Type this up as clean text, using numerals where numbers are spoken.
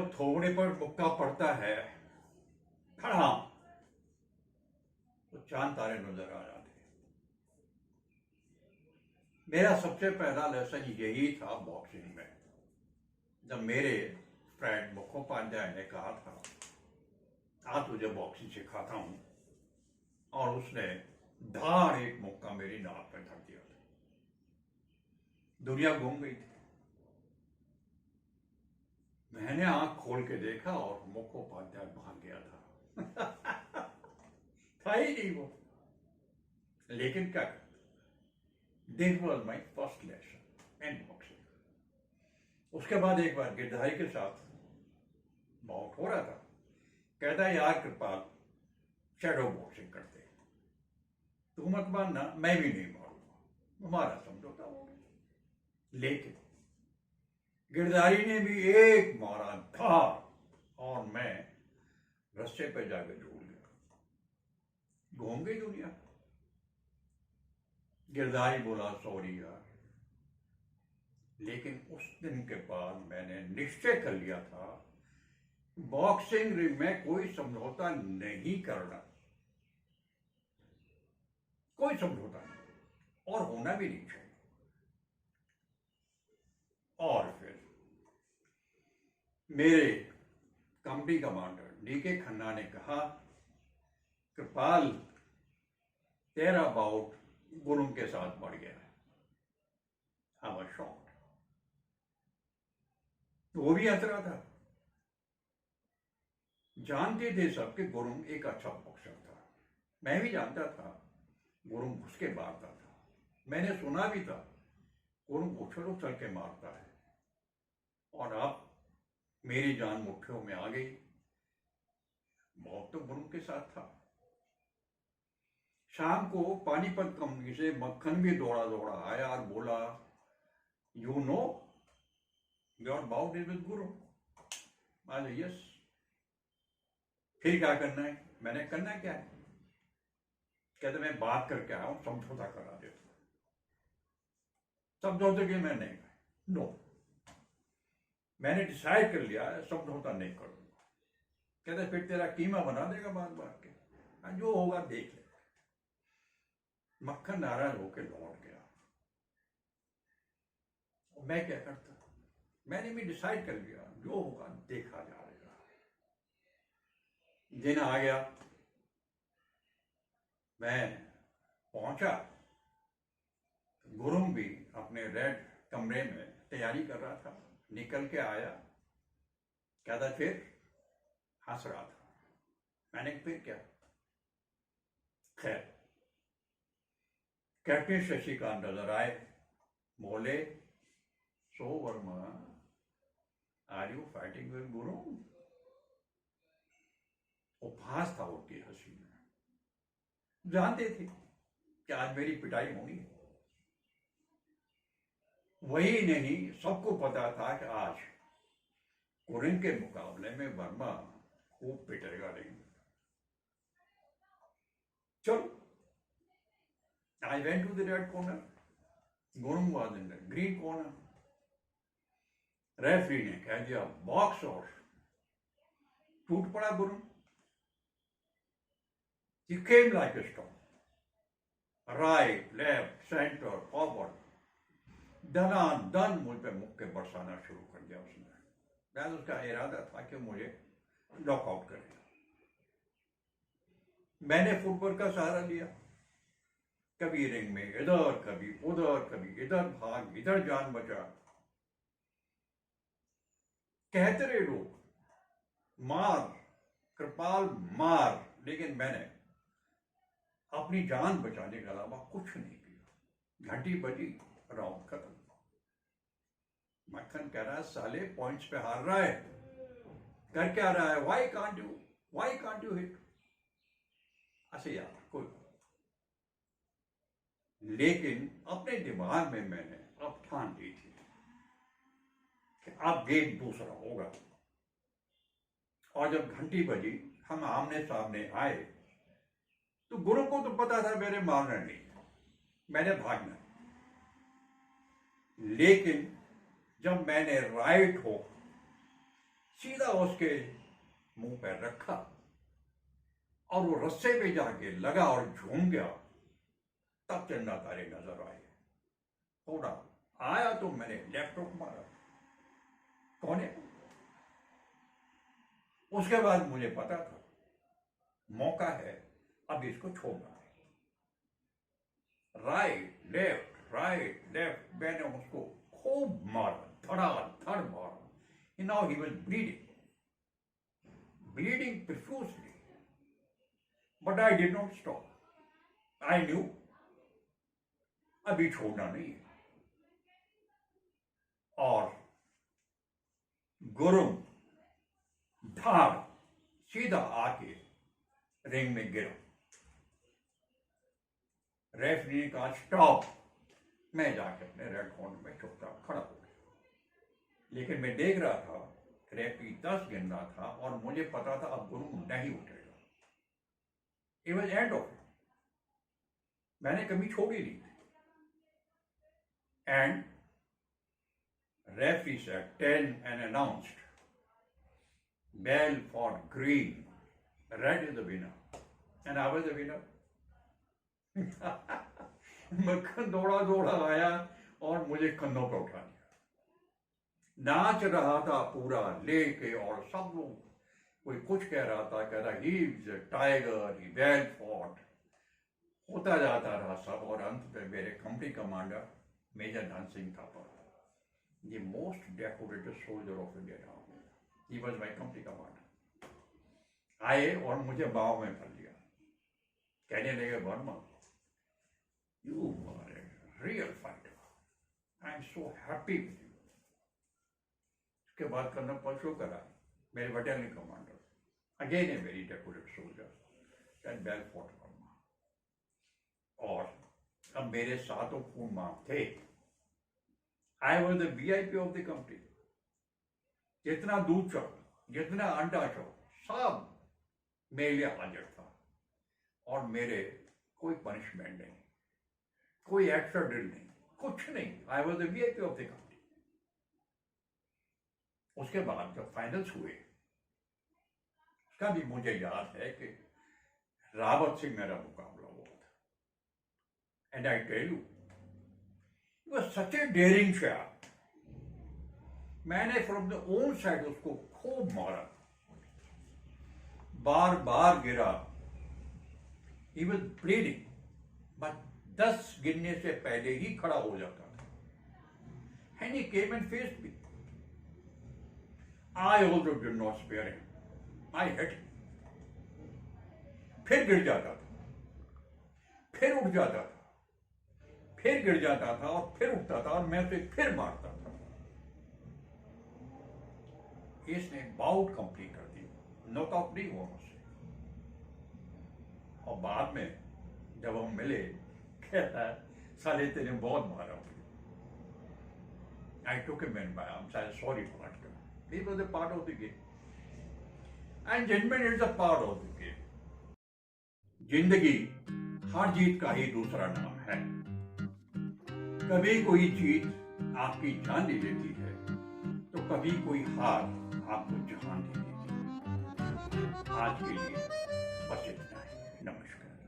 जब थोबड़े पर मुक्का पड़ता है खड़ा तो चांद तारे नजर आ जाते हैं। मेरा सबसे पहला लेसन यही था बॉक्सिंग में, जब मेरे फ्रेंड मुखोपाध्याय ने कहा था आज तुझे बॉक्सिंग सिखाता हूं, और उसने धार एक मुक्का मेरी नाक पे धर दिया था। दुनिया घूम गई थी। मैंने आंख खोल के देखा और मुखोपाध्याय भाग गया था। था ही नहीं वो। लेकिन क्या कर, this was my first lesson in boxing. उसके बाद एक बार गिरधारी के साथ बाउट हो रहा था। कहता है यार कृपाल शैडो बॉक्सिंग करते हैं, तू मत मानना, मैं भी नहीं मारूंगा। हमारा समझौता हो गया। लेकिन गिरधारी ने भी एक मारा था और मैं रस्ते पे जाकर झूल गया। घूम गई दुनिया। गिरधारी बोला सॉरी यार, लेकिन उस दिन के बाद मैंने निश्चय कर लिया था बॉक्सिंग रिंग में कोई समझौता नहीं करना, कोई समझौता नहीं, और होना भी नहीं चाहिए। और फिर मेरे कंपनी कमांडर डीके खन्ना ने कहा कृपाल तेरा बाउट गुरुम के साथ बढ़ गया है। I was shocked. वो भी हंस रहा था। जानते थे सब कि गुरुम एक अच्छा बॉक्सर था। मैं भी जानता था गुरुम घुस के मारता था। मैंने सुना भी था गुरुम उछल उछल के मारता है। और अब मेरी जान मुट्ठियों में आ गई। बहुत तो गुरुम के साथ था। शाम को पानीपत कंपनी से मक्खन भी दौड़ा दौड़ा आया और बोला you know your bout is with Guru. आज यस। फिर क्या करना है? मैंने करना क्या है? कहते मैं बात करके आया हूं, समझौता करा देता। समझौते के मैं नहीं गए। नो, मैंने डिसाइड कर लिया है समझौता नहीं करूंगा। कहते फिर तेरा कीमा बना देगा बार बार के। जो होगा देख ले। मक्खन नाराज होकर लौट गया। मैं क्या करता? मैंने भी डिसाइड कर लिया जो होगा देखा जाएगा। दिन आ गया, मैं पहुंचा। गुरुम भी अपने रेड कमरे में तैयारी कर रहा था। निकल के आया, कहता फिर हंस रहा था। मैंने फिर क्या? खैर, कैप्टन शशिकांत नजर आए, बोले so Verma are you fighting with Guru? उपहास था उनकी हंसी में। जानते थे कि आज मेरी पिटाई होगी। वही नहीं, सबको पता था कि आज कुरिन के मुकाबले में वर्मा खूब पिटेगा नहीं। चलो, I went to the red corner. Gurum was in the green corner. Referee ने कह दिया बॉक्स और टूट पड़ा गुरुम। He came like a storm. Right, left, centre, forward, दनादन मुझ पे मुक्के बरसाना शुरू कर दिया उसने। मैं उसका इरादा था कि मुझे नॉकआउट करेगा। मैंने फुटबॉल का सहारा लिया। कभी रिंग में इधर, कभी उधर, कभी इधर भाग, इधर जान बचा। कहते रहे लोग मार कृपाल मार, लेकिन मैंने अपनी जान बचाने के अलावा कुछ नहीं किया। घंटी बजी, राउंड खत्म। मक्खन कह रहा है साले पॉइंट्स पे हार रहा है, कर क्या रहा है? Why can't you hit? अच्छा यार कोई, लेकिन अपने दिमाग में मैंने अब ठान ली थी कि अब गेम दूसरा होगा। और जब घंटी बजी, हम आमने सामने आए, तो गुरु को तो पता था मेरे मारना नहीं, मैंने भागना। लेकिन जब मैंने राइट हो सीधा उसके मुंह पर रखा और वो रस्से पे जाके लगा और झूम गया। तब चंदा तारे नजर आए। थोड़ा आया तो मैंने लेफ्ट हुक मारा, कौन है? उसके बाद मुझे पता था मौका है, अब इसको छोड़ना है। राइट लेफ्ट मैंने उसको खूब मारा, धड़ाधड़ मारा। Now he was bleeding profusely. But I did not stop. I knew अभी छोड़ना नहीं है। और गुरुम धाड़ सीधा आके रिंग में गिरा। रेफरी ने कहा स्टॉप। मैं जाके अपने रेड कॉर्नर में चुपचाप खड़ा हो गया। लेकिन मैं देख रहा था रेफरी 10 गिन रहा था और मुझे पता था अब गुरुम नहीं उठेगा। It was end of it. मैंने कभी छोड़ी नहीं थी। And referee said 10 and announced bell for green, red is the winner, and I was the winner. मक्खन दौड़ा आया और मुझे कंधों पर उठा लिया। नाच रहा था पूरा लेके और सब लोग, कोई कुछ कह रहा था, कह रहा he is a tiger, he well fought, होता जाता रहा सब। और अंत में मेरे company commander major Dhan Singh Thapa, the most decorated soldier of Indian Army. He was my company commander. आए और मुझे बाहों में भर लिया, कहने लगे Verma, you are a real fighter. I am so happy with you. उसके बाद कर्नल परशो करा, मेरे battalion commander, again a very decorated soldier, that Belfort Verma. और अब मेरे साथों खून माफ थे। I was the VIP of the company. जितना दूध चौ, जितना अंडा चौ, सब मेरे लिए हाजिर था। और मेरे कोई पनिशमेंट नहीं, कोई एक्स्ट्रा ड्रिल नहीं, कुछ नहीं। I was the VIP of the company. उसके बाद जब फाइनल्स हुए, उसका भी मुझे याद है कि रावत से मेरा मुकाबला हुआ था। And I tell you, it was such a daring shot. मैंने फ्रॉम द ओन साइड उसको खूब मारा, बार बार गिरा। He was bleeding, but 10 गिनने से पहले ही खड़ा हो जाता था। And he came and faced me. I also did not spare him. I hit him. फिर गिर जाता था, फिर उठ जाता था, फिर गिर जाता था और फिर उठता था और मैं उसे फिर मारता था। इसने बाउट कंप्लीट कर दी, नॉकआउट नहीं हुआ मुझसे। और बाद में जब हम मिले, कहता है साले तेने बहुत मारा मुझे। I took him in by arms. I'm sorry for that. This was a part of the game. And gentlemen, it's a part of the game. जिंदगी हार जीत का ही दूसरा नाम है। कभी कोई जीत आपकी जान ले लेती है, तो कभी कोई हार आपको जहान दे देती है। आज के लिए